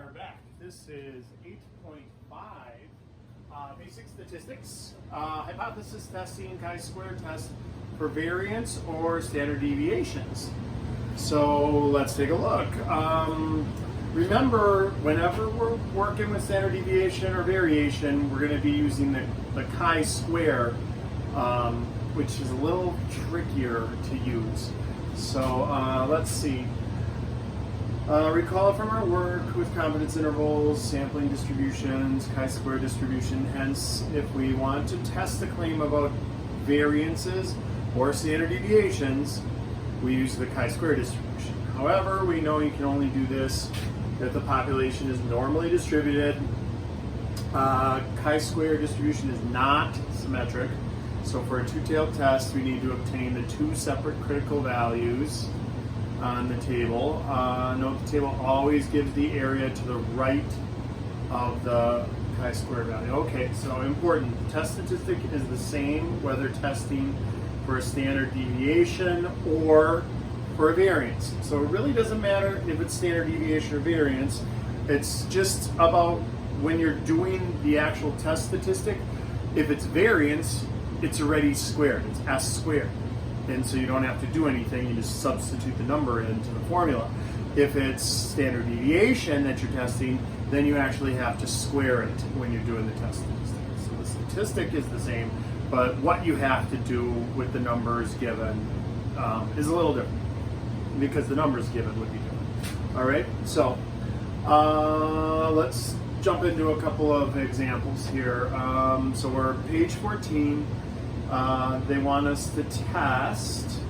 are back. This is 8.5, basic statistics, hypothesis testing, chi-square test for variance or standard deviations. So let's take a look. Remember, whenever we're working with standard deviation or variation, we're going to be using the chi-square, which is a little trickier to use. So let's see. Recall from our work with confidence intervals, sampling distributions, chi-square distribution. Hence, if we want to test a claim about variances or standard deviations, we use the chi-square distribution. However, we know you can only do this if the population is normally distributed. Chi-square distribution is not symmetric. So for a two-tailed test, we need to obtain the two separate critical values on the table. Note the table always gives the area to the right of the chi-square value. Okay, so important. The test statistic is the same whether testing for a standard deviation or for a variance. So it really doesn't matter if it's standard deviation or variance. It's just about when you're doing the actual test statistic. If it's variance, it's already squared. It's s squared. And so you don't have to do anything, you just substitute the number into the formula. If it's standard deviation that you're testing, then you actually have to square it when you're doing the test statistic. So the statistic is the same, but what you have to do with the numbers given is a little different, because the numbers given would be different. All right, so let's jump into a couple of examples here. So we're page 14. They want us to test.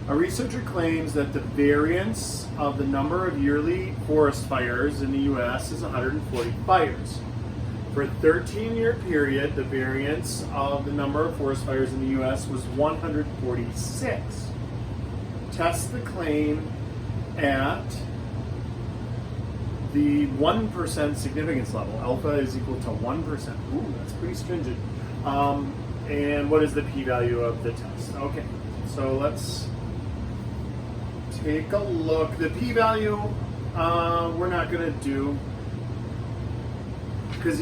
A researcher claims that the variance of the number of yearly forest fires in the U.S. is 140 fires. For a 13-year period, the variance of the number of forest fires in the U.S. was 146. Test the claim at the 1% significance level. Alpha is equal to 1%. Ooh, that's pretty stringent. And what is the p-value of the test? Okay, so let's take a look. The p-value we're not going to do because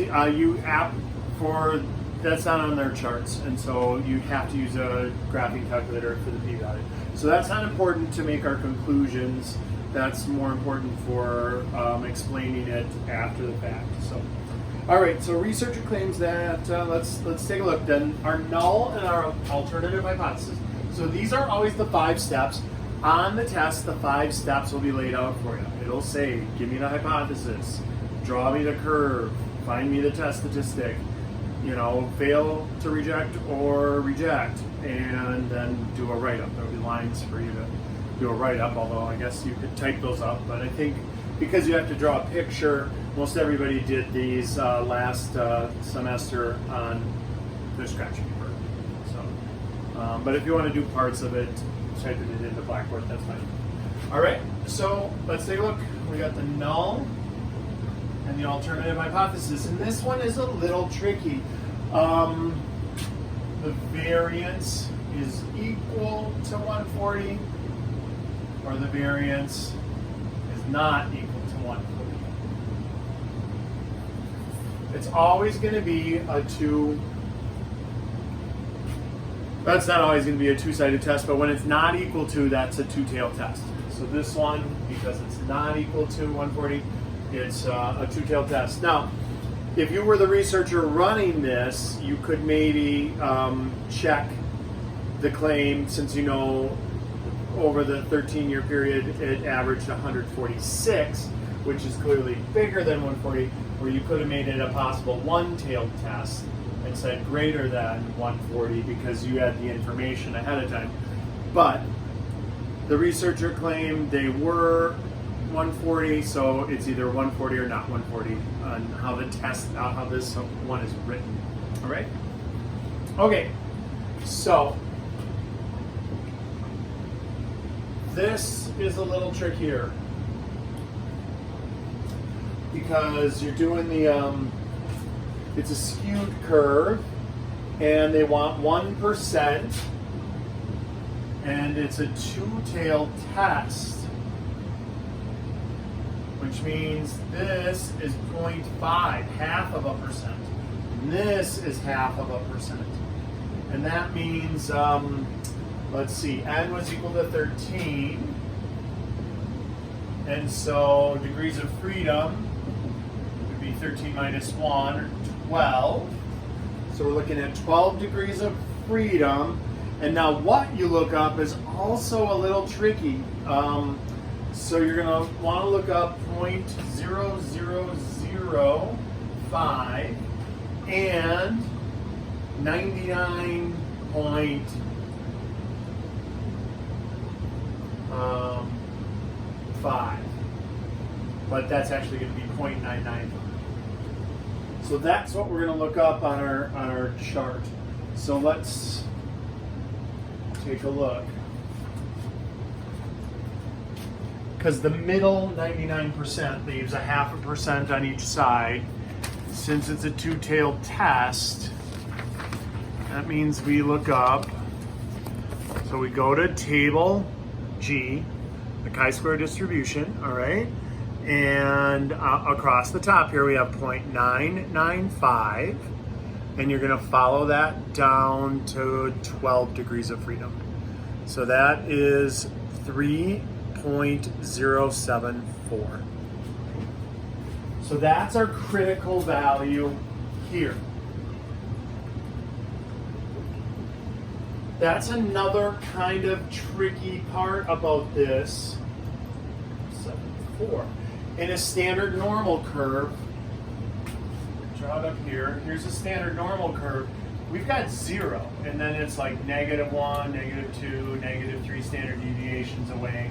that's not on their charts, and so you have to use a graphing calculator for the p-value. So that's not important to make our conclusions. That's more important for explaining it after the fact. So. All right, so researcher claims that, let's take a look then, our null and our alternative hypothesis. So these are always the 5 steps. On the test, the 5 steps will be laid out for you. It'll say, give me the hypothesis, draw me the curve, find me the test statistic, fail to reject or reject, and then do a write-up. There'll be lines for you to do a write-up, although I guess you could type those up, but I think because you have to draw a picture, most everybody did these last semester on their scratch paper. So, but if you want to do parts of it, type it into Blackboard, that's fine. All right, so let's take a look. We got the null and the alternative hypothesis, and this one is a little tricky. The variance is equal to 140, or the variance is not equal to 140. It's always going to be that's not always going to be a two-sided test, but when it's not equal to, that's a two-tailed test. So this one, because it's not equal to 140, it's a two-tailed test. Now, if you were the researcher running this, you could maybe check the claim, since over the 13-year period, it averaged 146, which is clearly bigger than 140, where you could have made it a possible one-tailed test and said greater than 140 because you had the information ahead of time. But the researcher claimed they were 140, so it's either 140 or not 140 on how this one is written. All right? Okay, so this is a little trickier because you're doing it's a skewed curve, and they want 1%, and it's a two-tailed test. When which means this is 0.5, half of a percent. And this is half of a percent. And that means, let's see, n was equal to 13. And so degrees of freedom would be 13 minus 1, or 12. So we're looking at 12 degrees of freedom. And now what you look up is also a little tricky. So you're going to want to look up 0.0005 and 99.5. But that's actually going to be 0.995. So that's what we're going to look up on our chart. So let's take a look. Because the middle 99% leaves a half a percent on each side. Since it's a two-tailed test, that means we look up. So we go to table G, the chi-square distribution, all right? And across the top here we have 0.995. And you're going to follow that down to 12 degrees of freedom. So that is 3.074. So that's our critical value here. That's another kind of tricky part about this. 7.4. In a standard normal curve, draw it up here. Here's a standard normal curve. We've got 0, and then it's like -1, -2, -3 standard deviations away,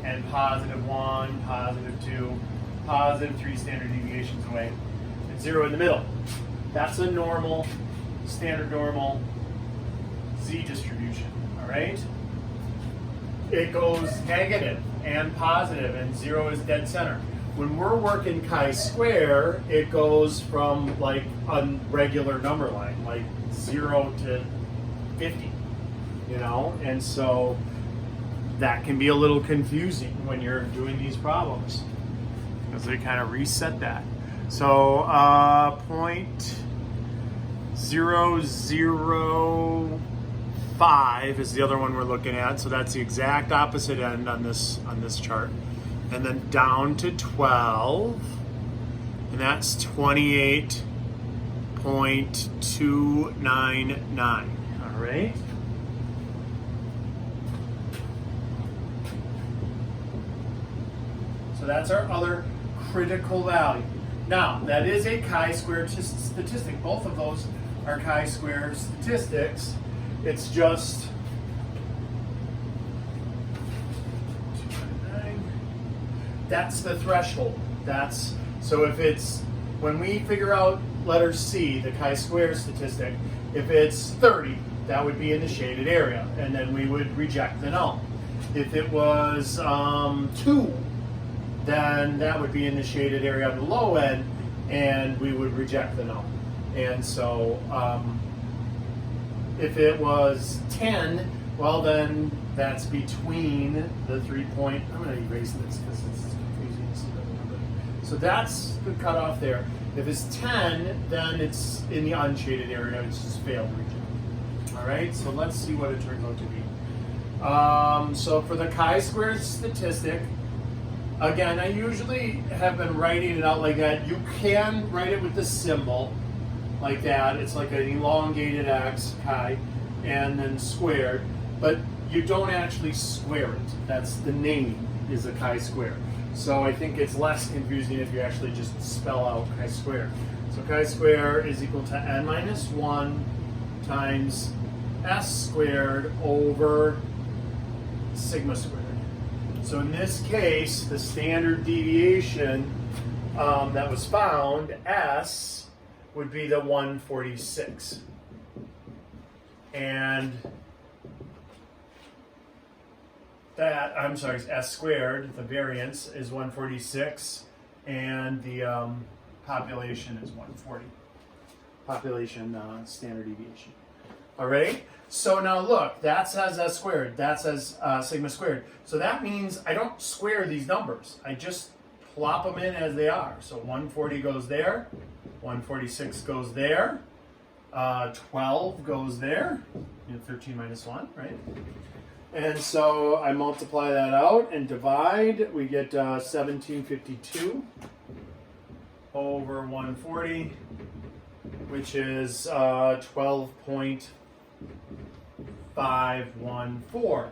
and +1, +2, +3 standard deviations away, and 0 in the middle. That's a normal, standard normal Z distribution, all right? It goes negative and positive, and 0 is dead center. When we're working chi-square, it goes from like a regular number line, like 0 to 50, you know? And so that can be a little confusing when you're doing these problems, because they kind of reset that. So 0.005 is the other one we're looking at. So that's the exact opposite end on this chart. And then down to 12, and that's 28.299. All right. So that's our other critical value. Now, that is a chi-square statistic. Both of those are chi-square statistics. It's just that's the threshold. That's so if it's when we figure out letter C, the chi-square statistic, if it's 30, that would be in the shaded area, and then we would reject the null. If it was 2, then that would be in the shaded area on the low end, and we would reject the null. And so if it was 10, well then that's between the 3 point. I'm going to erase this because it's confusing to see the number. So that's the cutoff there. If it's 10, then it's in the unshaded area. It's just failed region. All right. So let's see what it turns out to be. So for the chi-square statistic, again, I usually have been writing it out like that. You can write it with the symbol like that. It's like an elongated x, chi, and then squared. But you don't actually square it. That's the name, is a chi-square. So I think it's less confusing if you actually just spell out chi-square. So chi-square is equal to n minus 1 times s squared over sigma squared. So in this case, the standard deviation that was found, S, would be the 146. And that, I'm sorry, S squared, the variance is 146, and the population is 140. Population standard deviation. All right? So now look, that says S squared, that says sigma squared. So that means I don't square these numbers. I just plop them in as they are. So 140 goes there, 146 goes there, 12 goes there, 13 minus 1, right? And so I multiply that out and divide. We get 1752 over 140, which is 12.514.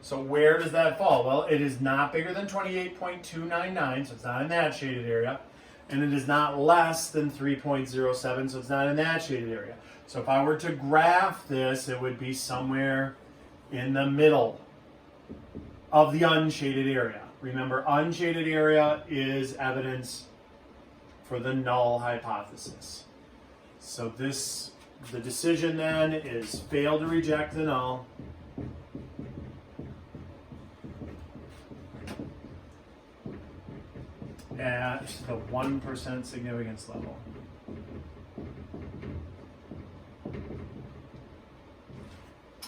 So where does that fall? Well, it is not bigger than 28.299, so it's not in that shaded area. And it is not less than 3.07, so it's not in that shaded area. So if I were to graph this, it would be somewhere in the middle of the unshaded area. Remember, unshaded area is evidence for the null hypothesis. So the decision then is fail to reject the null. At the 1% significance level.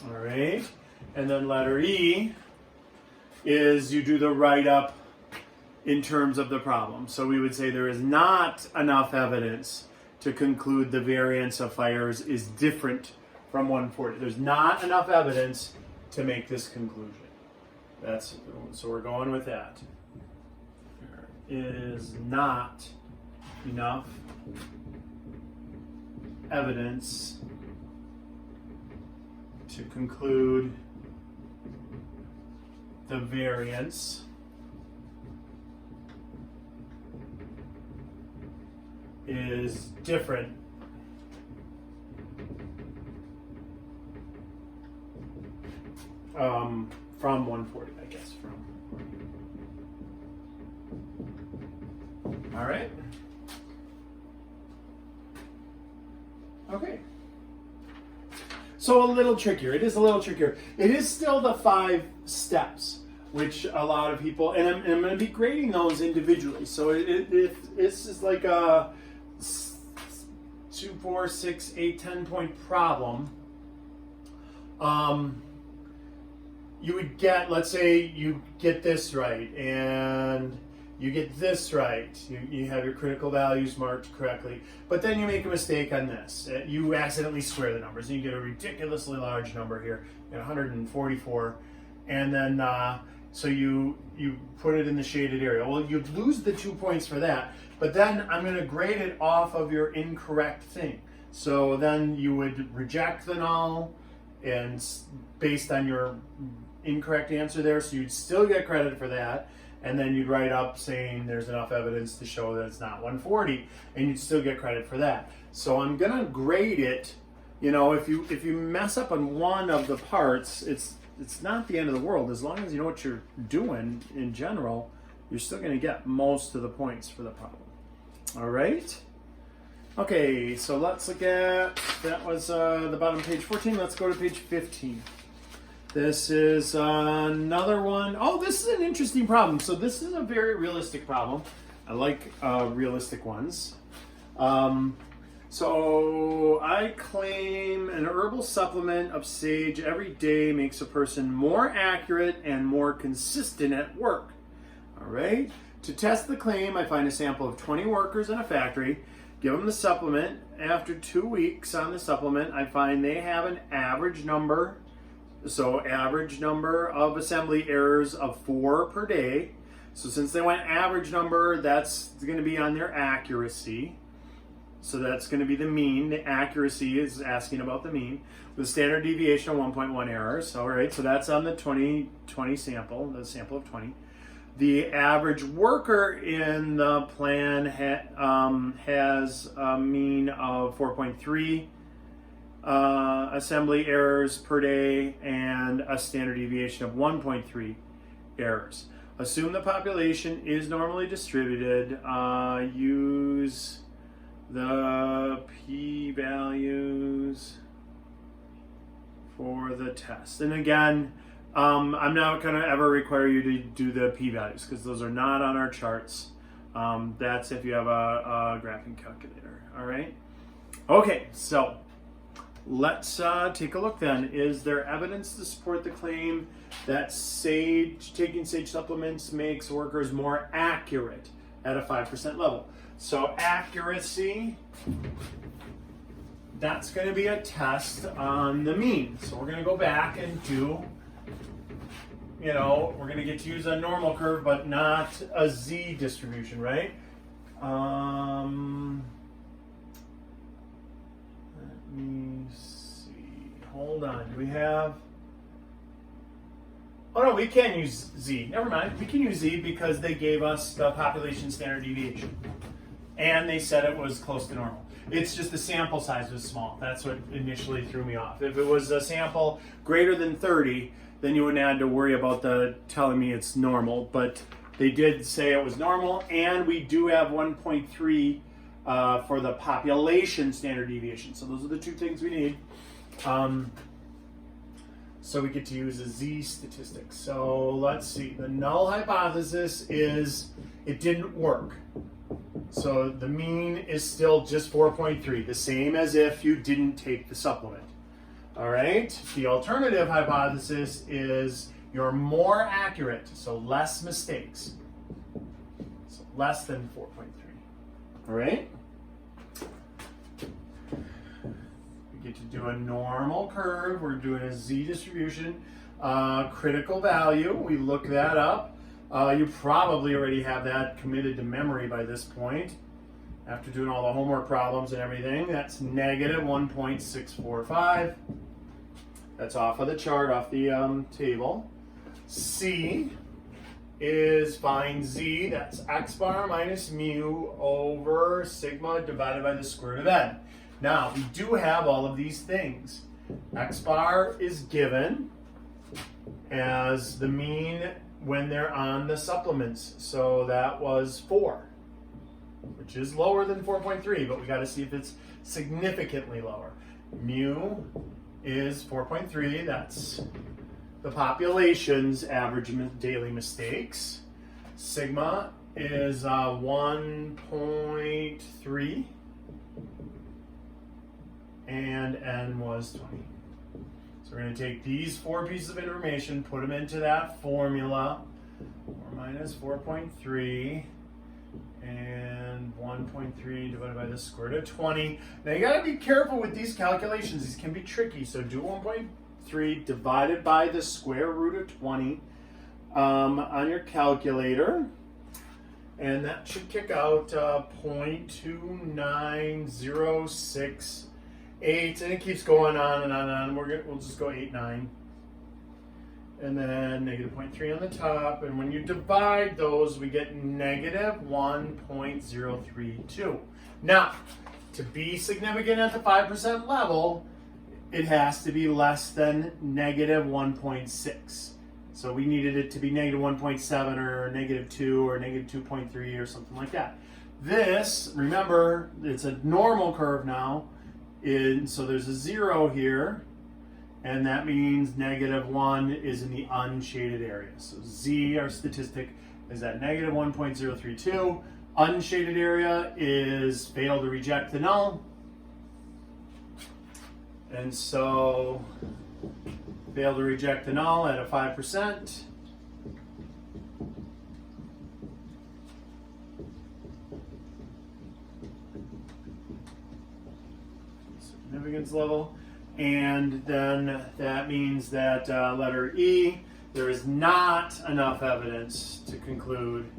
All right, and then letter E is you do the write-up in terms of the problem. So we would say there is not enough evidence to conclude the variance of fires is different from 140. There's not enough evidence to make this conclusion. So we're going with that. There is not enough evidence to conclude the variance is different from 140, I guess. All right. Okay. So a little trickier. It is a little trickier. It is still the 5 steps, which a lot of people, and I'm going to be grading those individually. So it's just like a 2, 4, 6, 8, 10 point problem. You would get, let's say you get this right, and you get this right. You have your critical values marked correctly, but then you make a mistake on this. You accidentally square the numbers, and you get a ridiculously large number here, 144, and then so you put it in the shaded area. Well, you'd lose the 2 points for that, but then I'm going to grade it off of your incorrect thing. So then you would reject the null, and based on your incorrect answer there, so you'd still get credit for that. And then you'd write up saying there's enough evidence to show that it's not 140, and you'd still get credit for that. So I'm gonna grade it. If you mess up on one of the parts, it's not the end of the world. As long as you know what you're doing in general, you're still gonna get most of the points for the problem. All right. Okay, so let's look at, that was the bottom page 14. Let's go to page 15. This is another one. Oh, this is an interesting problem. So this is a very realistic problem. I like realistic ones. So I claim an herbal supplement of sage every day makes a person more accurate and more consistent at work. All right. To test the claim, I find a sample of 20 workers in a factory, give them the supplement. After 2 weeks on the supplement, I find they have an average number. So average number of assembly errors of 4 per day. So since they went average number, that's going to be on their accuracy. So that's going to be the mean. The accuracy is asking about the mean. With standard deviation of 1.1 errors. All right, so that's on the 20 sample, the sample of 20. The average worker in the plan has a mean of 4.3 assembly errors per day and a standard deviation of 1.3 errors. Assume the population is normally distributed. Use the p-values for the test. And again, I'm not going to ever require you to do the p-values because those are not on our charts. That's if you have a graphing calculator. All right. Okay, so let's take a look then. Is there evidence to support the claim that taking sage supplements makes workers more accurate? at a 5% level. So accuracy, that's going to be a test on the mean. So we're going to go back and do, we're going to get to use a normal curve, but not a z distribution, right? Let me see. Hold on. Do we have? Oh no, we can use z. Never mind. We can use z because they gave us the population standard deviation, and they said it was close to normal. It's just the sample size was small. That's what initially threw me off. If it was a sample greater than 30, then you wouldn't have to worry about telling me it's normal. But they did say it was normal, and we do have 1.3 for the population standard deviation. So those are the two things we need. So we get to use a z statistic. So let's see. The null hypothesis is it didn't work. So the mean is still just 4.3, the same as if you didn't take the supplement. All right. The alternative hypothesis is you're more accurate, so less mistakes. So less than 4.3. All right. We get to do a normal curve. We're doing a z distribution. Critical value, we look that up. You probably already have that committed to memory by this point. After doing all the homework problems and everything, that's negative 1.645. That's off of the chart, off the table. C is find z, that's x bar minus mu over sigma divided by the square root of n. Now, we do have all of these things. X bar is given as the mean when they're on the supplements. So that was 4, which is lower than 4.3, but we got to see if it's significantly lower. Mu is 4.3. That's the population's average daily mistakes. Sigma is 1.3, and n was 20. So we're going to take these 4 pieces of information, put them into that formula. 4 minus 4.3 and 1.3 divided by the square root of 20. Now you got to be careful with these calculations. These can be tricky. So do 1.3 divided by the square root of 20 on your calculator. And that should kick out 0.29068. And it keeps going on and on and on. We'll just go 89. And then negative 0.3 on the top. And when you divide those, we get negative 1.032. Now, to be significant at the 5% level, it has to be less than negative 1.6. So we needed it to be negative 1.7 or negative 2 or negative 2.3 or something like that. This, remember, it's a normal curve now. So there's a 0 here, and that means negative 1 is in the unshaded area. So z, our statistic, is at negative 1.032. Unshaded area is fail to reject the null. And so fail to reject the null at a 5%. Significance level. And then that means that letter E, there is not enough evidence to conclude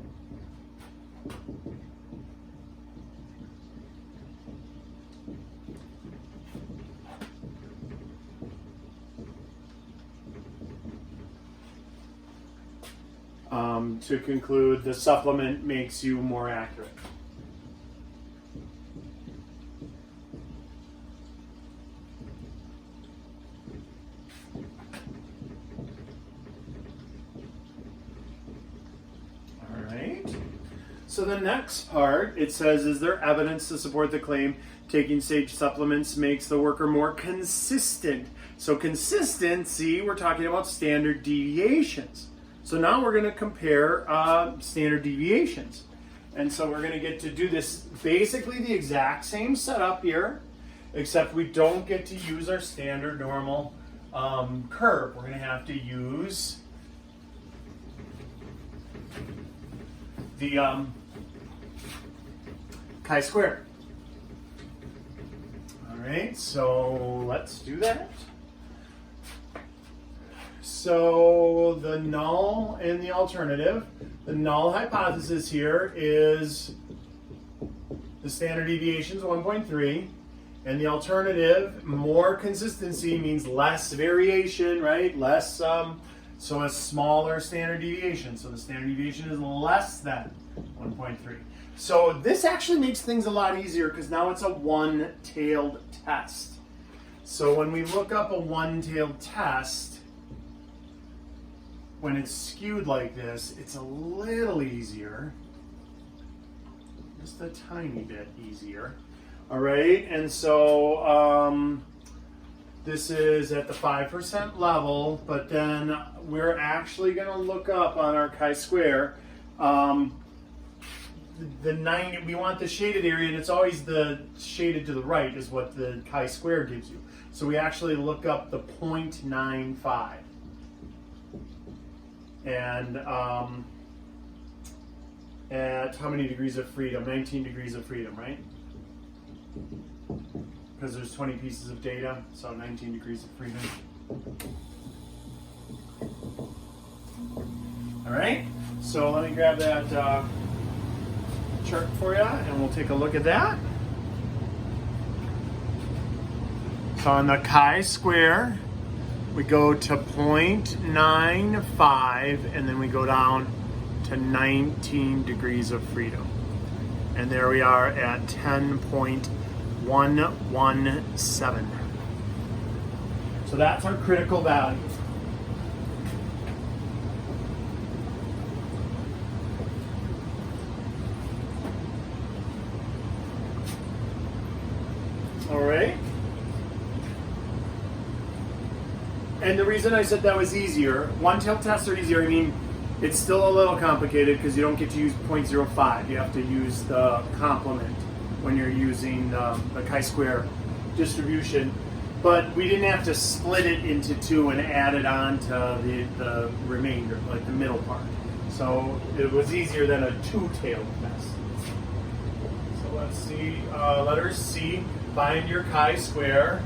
the supplement makes you more accurate. So the next part, it says, is there evidence to support the claim taking sage supplements makes the worker more consistent? So consistency, we're talking about standard deviations. So now we're going to compare standard deviations. And so we're going to get to do this basically the exact same setup here, except we don't get to use our standard normal curve. We're going to have to use the chi-squared. All right, so let's do that. So the null and the alternative. The null hypothesis here is the standard deviation is 1.3, and the alternative, more consistency means less variation, right? Less, so a smaller standard deviation. So the standard deviation is less than 1.3. So this actually makes things a lot easier because now it's a one-tailed test. So when we look up a one-tailed test, when it's skewed like this, it's a little easier. Just a tiny bit easier. All right, and so this is at the 5% level, but then we're actually going to look up on our chi-square the 90. We want the shaded area, and it's always the shaded to the right is what the chi-square gives you. So we actually look up the 0.95. And at how many degrees of freedom? 19 degrees of freedom, right? Because there's 20 pieces of data, so 19 degrees of freedom. All right, so let me grab that chart for you, and we'll take a look at that. So on the chi-square, we go to 0.95, and then we go down to 19 degrees of freedom. And there we are at 10.117. So that's our critical value. All right. And the reason I said that was easier, one-tailed tests are easier. I mean, it's still a little complicated because you don't get to use 0.05. You have to use the complement when you're using the chi-square distribution. But we didn't have to split it into two and add it on to the remainder, like the middle part. So it was easier than a two-tailed test. So let's see, letter C, find your chi-square.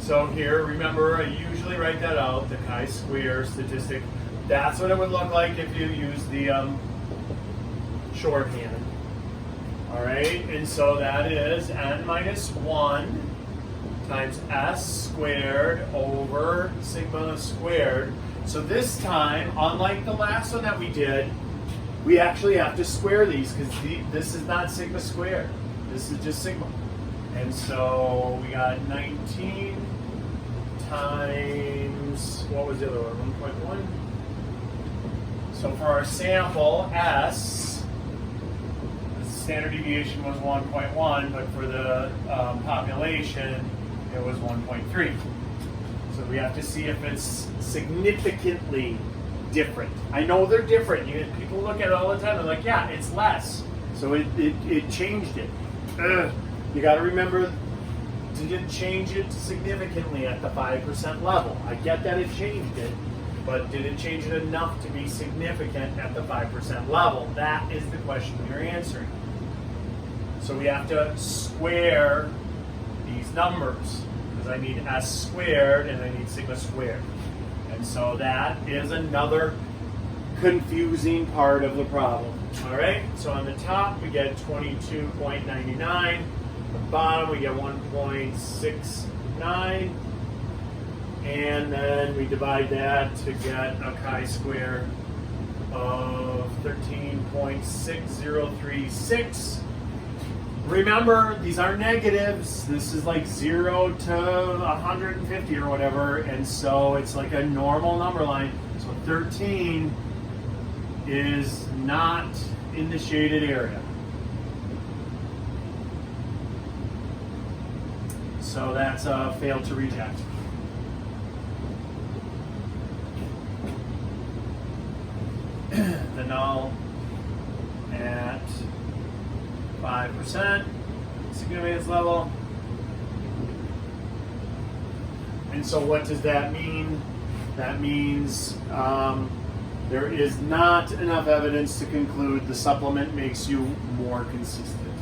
So here, remember, I usually write that out, the chi-square statistic. That's what it would look like if you use the shorthand. All right, and so that is n minus 1 times s squared over sigma squared. So this time, unlike the last one that we did, we actually have to square these because this is not sigma squared. This is just sigma. And so we got 19 times, what was the other one, 1.1? So for our sample, S, the standard deviation was 1.1, but for the population, it was 1.3. So we have to see if it's significantly different. I know they're different. People look at it all the time, they're like, yeah, it's less. So it changed it. You got to remember, didn't change it significantly at the 5% level. I get that it changed it, but did it change it enough to be significant at the 5% level? That is the question we are answering. So we have to square these numbers, because I need s squared and I need sigma squared. And so that is another confusing part of the problem. All right, so on the top we get 22.99. The bottom we get 1.69, and then we divide that to get a chi-square of 13.6036. Remember, these are negatives. This is like 0 to 150 or whatever, and so it's like a normal number line. So 13 is not in the shaded area. So that's a fail to reject. The null at 5% significance level. And so what does that mean? That means there is not enough evidence to conclude the supplement makes you more consistent.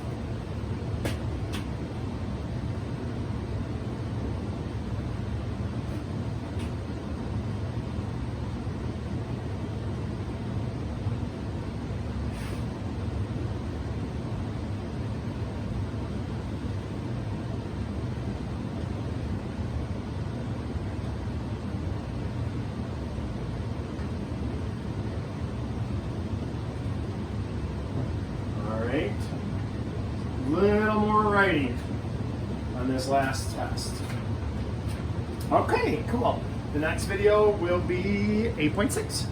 Alrighty, on this last test. Okay, cool. The next video will be 8.6.